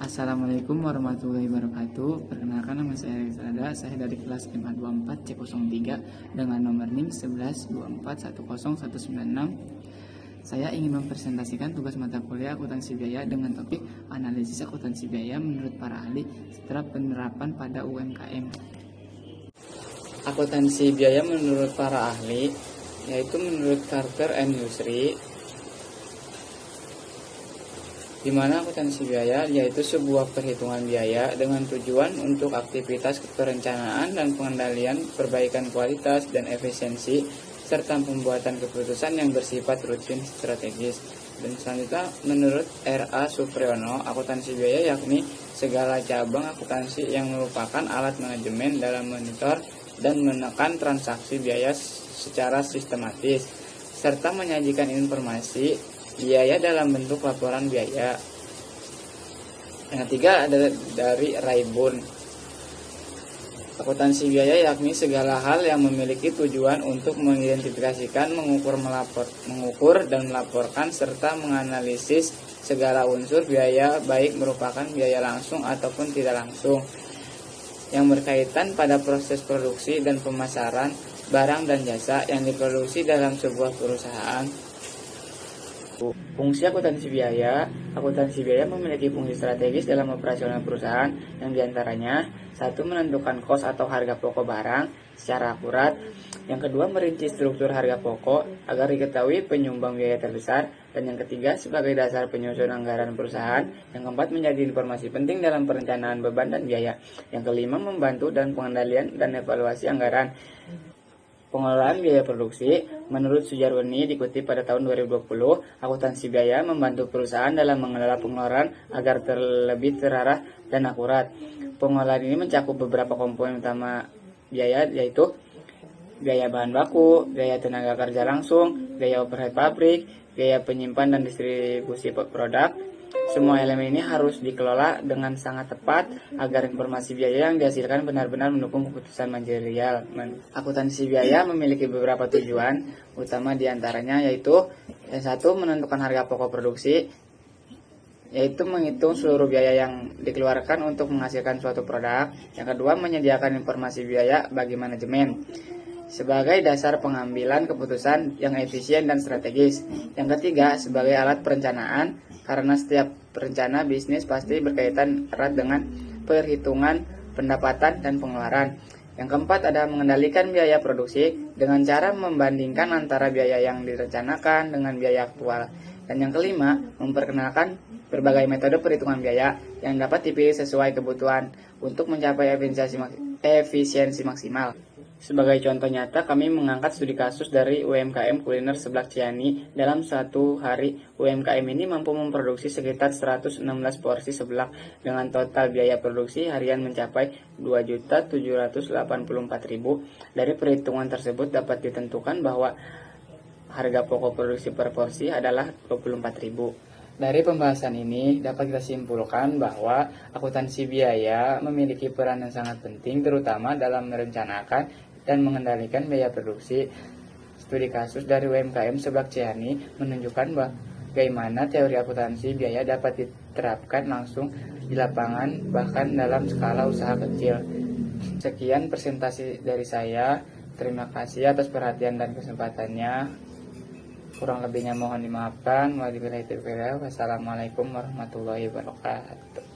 Assalamualaikum warahmatullahi wabarakatuh. Perkenalkan, nama saya Rizada. Saya dari kelas MA 24 C03 dengan nomor NIM 1124109196. Saya ingin mempresentasikan tugas mata kuliah akuntansi biaya dengan topik analisis akuntansi biaya menurut para ahli setelah penerapan pada UMKM. Akuntansi biaya menurut para ahli yaitu menurut Carter and Yusri, di mana akuntansi biaya yaitu sebuah perhitungan biaya dengan tujuan untuk aktivitas perencanaan dan pengendalian perbaikan kualitas dan efisiensi serta pembuatan keputusan yang bersifat rutin strategis. Dan selanjutnya menurut R.A. Supriyono, akuntansi biaya yakni segala cabang akuntansi yang merupakan alat manajemen dalam monitor dan menekan transaksi biaya secara sistematis serta menyajikan informasi biaya dalam bentuk laporan biaya. Yang ketiga ada dari Raibun, akuntansi biaya yakni segala hal yang memiliki tujuan untuk mengidentifikasikan, mengukur dan melaporkan serta menganalisis segala unsur biaya baik merupakan biaya langsung ataupun tidak langsung yang berkaitan pada proses produksi dan pemasaran barang dan jasa yang diproduksi dalam sebuah perusahaan. Fungsi akuntansi biaya memiliki fungsi strategis dalam operasional perusahaan yang diantaranya: satu, menentukan kos atau harga pokok barang secara akurat. Yang kedua, merinci struktur harga pokok agar diketahui penyumbang biaya terbesar. Dan yang ketiga, sebagai dasar penyusun anggaran perusahaan. Yang keempat, menjadi informasi penting dalam perencanaan beban dan biaya. Yang kelima, membantu dan pengendalian dan evaluasi anggaran. Pengelolaan biaya produksi, menurut Sujarwani dikutip pada tahun 2020, akuntansi biaya membantu perusahaan dalam mengelola pengeluaran agar lebih terarah dan akurat. Pengelolaan ini mencakup beberapa komponen utama biaya, yaitu biaya bahan baku, biaya tenaga kerja langsung, biaya overhead pabrik, biaya penyimpan dan distribusi produk. Semua elemen ini harus dikelola dengan sangat tepat agar informasi biaya yang dihasilkan benar-benar mendukung keputusan manajerial. Akuntansi biaya memiliki beberapa tujuan utama, diantaranya yaitu: yang satu, menentukan harga pokok produksi, yaitu menghitung seluruh biaya yang dikeluarkan untuk menghasilkan suatu produk. Yang kedua, menyediakan informasi biaya bagi manajemen sebagai dasar pengambilan keputusan yang efisien dan strategis. Yang ketiga, sebagai alat perencanaan, karena setiap rencana bisnis pasti berkaitan erat dengan perhitungan pendapatan dan pengeluaran. Yang keempat, ada mengendalikan biaya produksi dengan cara membandingkan antara biaya yang direncanakan dengan biaya aktual. Dan yang kelima, memperkenalkan berbagai metode perhitungan biaya yang dapat dipilih sesuai kebutuhan untuk mencapai efisiensi maksimal. Sebagai contoh nyata, kami mengangkat studi kasus dari UMKM kuliner Seblak Ciani. Dalam satu hari, UMKM ini mampu memproduksi sekitar 116 porsi seblak dengan total biaya produksi harian mencapai 2.784.000. Dari perhitungan tersebut dapat ditentukan bahwa harga pokok produksi per porsi adalah 24.000. Dari pembahasan ini dapat kita simpulkan bahwa akuntansi biaya memiliki peran yang sangat penting, terutama dalam merencanakan dan mengendalikan biaya produksi. Studi kasus dari UMKM Seblak Ciani menunjukkan bagaimana teori akuntansi biaya dapat diterapkan langsung di lapangan, bahkan dalam skala usaha kecil. Sekian presentasi dari saya. Terima kasih atas perhatian dan kesempatannya. Kurang lebihnya mohon dimaafkan. Wassalamualaikum warahmatullahi wabarakatuh.